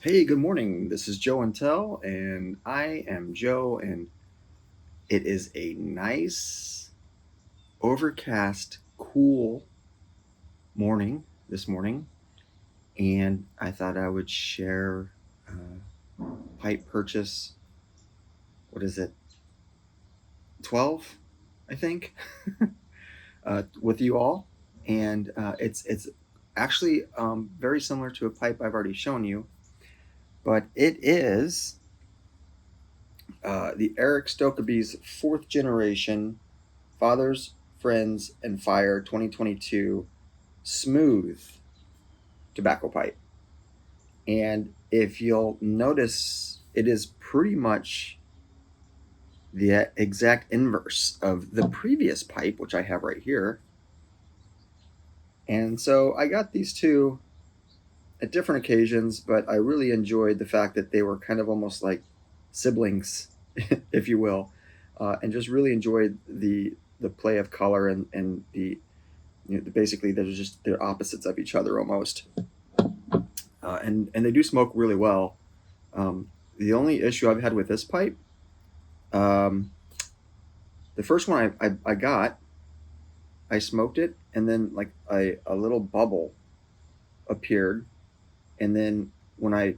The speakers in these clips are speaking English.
Hey, good morning. This is Joe and Tell, and I am Joe, and it is a nice, overcast, cool morning this morning, and I thought I would share pipe purchase. What is it? 12, I think, with you all, and it's actually very similar to a pipe I've already shown you, but it is the Erik Stokkeby's fourth generation Fathers, Friends, and Fire 2022 smooth tobacco pipe. And if you'll notice, it is pretty much the exact inverse of the previous pipe, which I have right here. And so I got these two at different occasions, but I really enjoyed the fact that they were kind of almost like siblings, if you will, and just really enjoyed the play of color and the basically they're opposites of each other almost, and they do smoke really well. The only issue I've had with this pipe, um, the first one I got, I smoked it, and then like a little bubble appeared, and then when I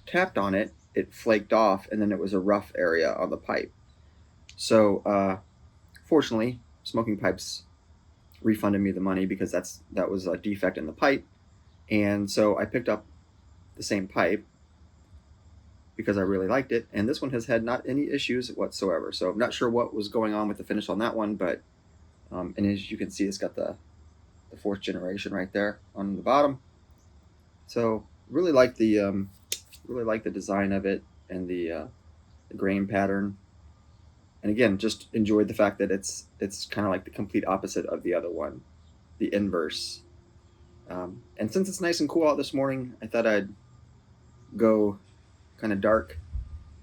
tapped on it, it flaked off, and then it was a rough area on the pipe. So fortunately, smoking pipes refunded me the money because that was a defect in the pipe, and so I picked up the same pipe because I really liked it. And this one has had not any issues whatsoever. So I'm not sure what was going on with the finish on that one, but and as you can see, it's got the fourth generation right there on the bottom. So really like the design of it and the grain pattern. And again, just enjoyed the fact that it's kind of like the complete opposite of the other one, the inverse. And since it's nice and cool out this morning, I thought I'd go kind of dark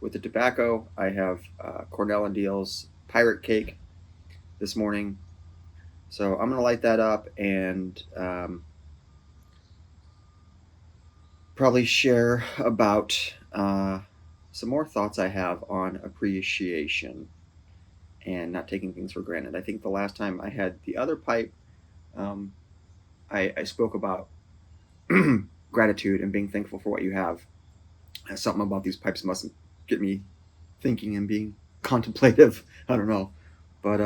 with the tobacco. I have Cornell and Diehl's Pirate Cake this morning. So I'm going to light that up and probably share about some more thoughts I have on appreciation and not taking things for granted. I think the last time I had the other pipe, um, I spoke about gratitude and being thankful for what you have. Something about these pipes must get me thinking and being contemplative. I don't know, but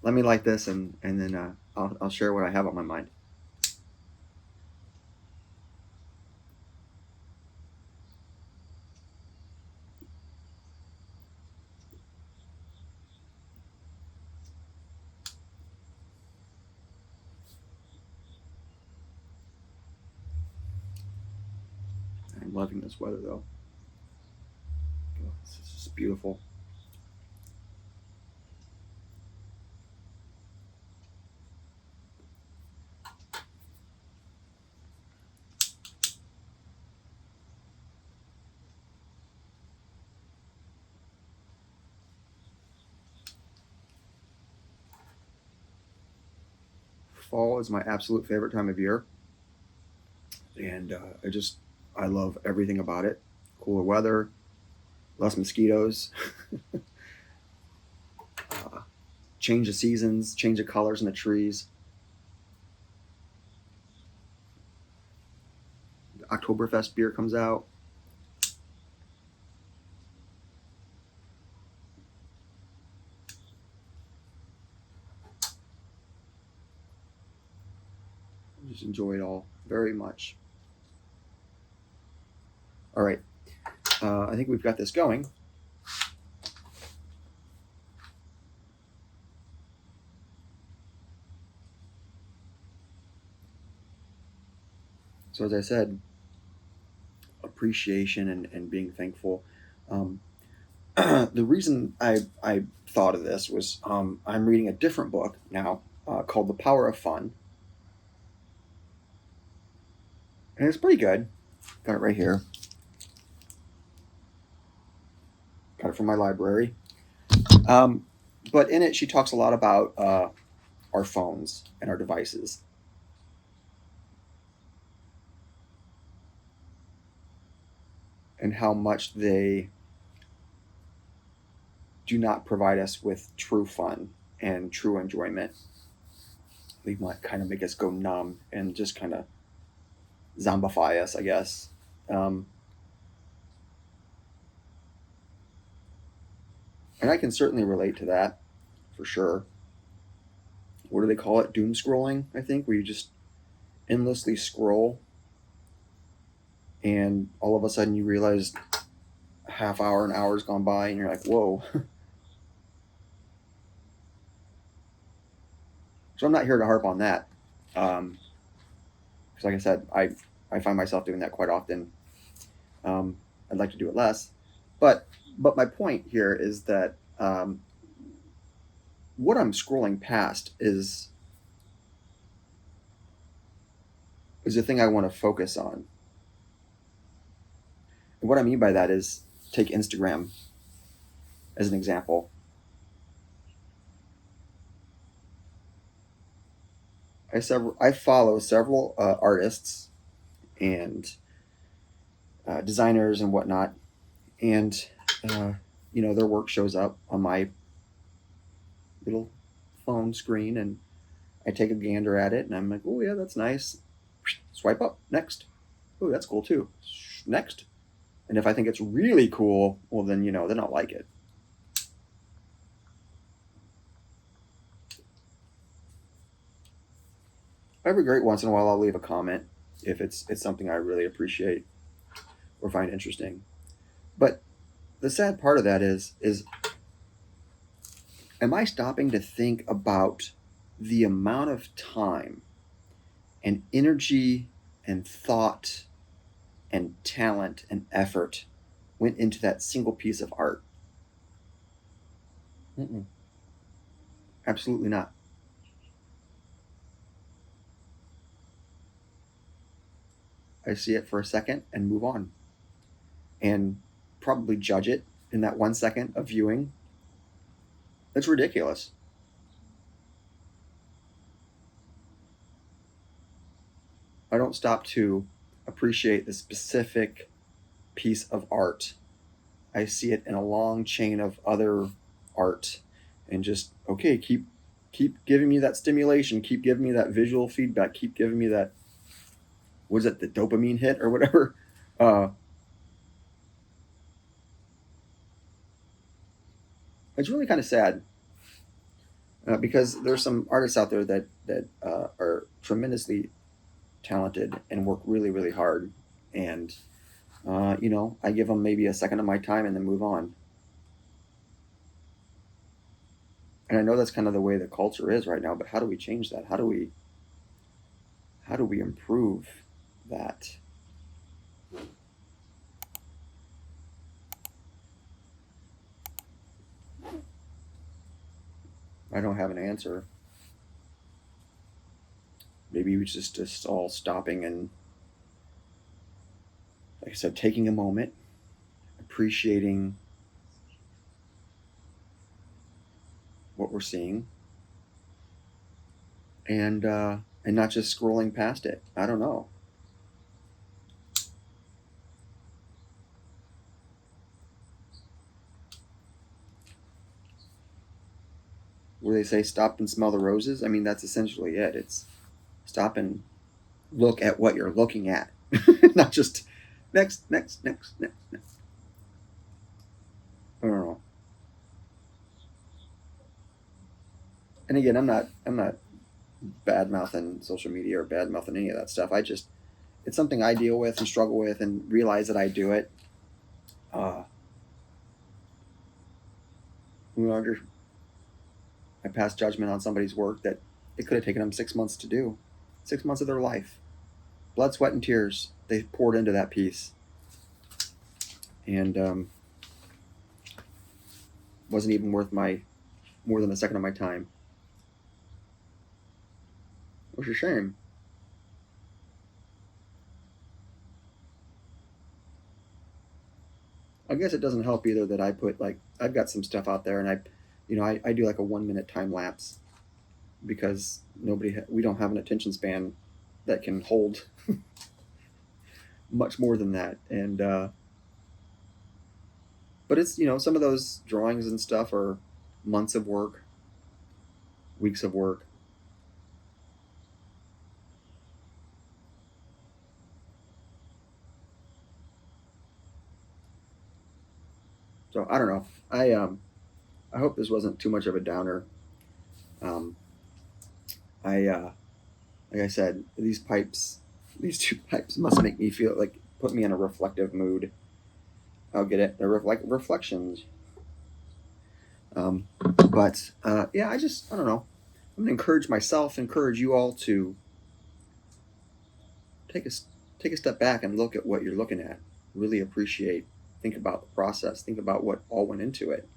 let me light this and then I'll share what I have on my mind. I'm loving this weather though. Oh, this is just beautiful. Fall is my absolute favorite time of year, and I love everything about it. Cooler weather, less mosquitoes, uh, change of seasons, change of colors in the trees. Oktoberfest beer comes out. I just enjoy it all very much. All right, I think we've got this going. So as I said, appreciation and being thankful. Um, the reason I thought of this was I'm reading a different book now called The Power of Fun, and it's pretty good. Got it right here. Got it from my library. Um, but in it, she talks a lot about our phones and our devices. and how much they do not provide us with true fun and true enjoyment. They might kind of make us go numb and just kind of zombify us, I guess. Um, and I can certainly relate to that for sure. What do they call it? Doom scrolling, I think, where you just endlessly scroll and all of a sudden you realize a half hour, an hour's gone by and you're like, whoa. So I'm not here to harp on that. Because like I said, I find myself doing that quite often. I'd like to do it less. But my point here is that what I'm scrolling past is the thing I want to focus on. And what I mean by that is take Instagram as an example. I follow several artists and designers and whatnot, and their work shows up on my little phone screen, and I take a gander at it, and I'm like, oh yeah, that's nice. Swipe up, next. Oh, that's cool too. Next. And if I think it's really cool, well then I'll like it. Every great once in a while I'll leave a comment if it's something I really appreciate or find interesting. But the sad part of that is am I stopping to think about the amount of time and energy and thought and talent and effort went into that single piece of art? Mm-mm. Absolutely not. I see it for a second and move on and probably judge it in that 1 second of viewing. That's ridiculous. I don't stop to appreciate the specific piece of art. I see it in a long chain of other art and just, okay, keep giving me that stimulation, keep giving me that visual feedback, keep giving me that, what is it, the dopamine hit or whatever. Uh, it's really kind of sad because there's some artists out there that are tremendously talented and work really really hard, and I give them maybe a second of my time and then move on. And I know that's kind of the way the culture is right now, but how do we change that? How do we improve that? I don't have an answer. Maybe we just all stopping and, like I said, taking a moment, appreciating what we're seeing, and not just scrolling past it. I don't know. Where they say stop and smell the roses. I mean, that's essentially it. It's stop and look at what you're looking at, not just next, next, next, next, next. I don't know. And again, I'm not bad mouthing social media or bad mouthing any of that stuff. It's something I deal with and struggle with and realize that I do it. Uh, Under I pass judgment on somebody's work that it could have taken them 6 months to do, 6 months of their life, blood, sweat, and tears they poured into that piece, and wasn't even worth my more than a second of my time. Which is a shame. I guess it doesn't help either that I've got some stuff out there, and I do like a 1 minute time lapse because we don't have an attention span that can hold much more than that, and But it's, you know, some of those drawings and stuff are months of work, weeks of work. So I don't know. I hope this wasn't too much of a downer. Um, I like I said, these two pipes must make me feel like put me in a reflective mood. I'll get it. They're reflections. But yeah, I don't know. I'm gonna encourage myself, encourage you all to take a take a step back and look at what you're looking at. Really appreciate. Think about the process. Think about what all went into it.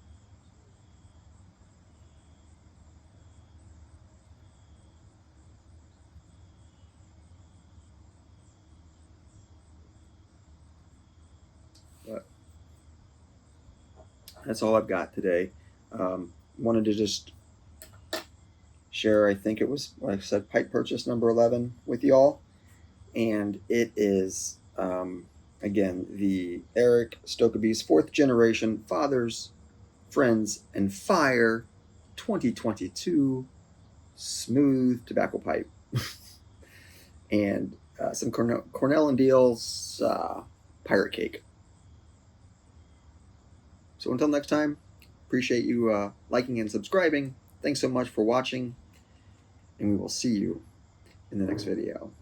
But that's all I've got today. Wanted to just share. I think it was, like I said, pipe purchase number 11 with y'all, and it is again the Erik Stokkebye's fourth generation Fathers, Friends, and Fire 2022 smooth tobacco pipe, and some Cornell and Diehl's pirate cake. So until next time, appreciate you liking and subscribing. Thanks so much for watching, and we will see you in the next video.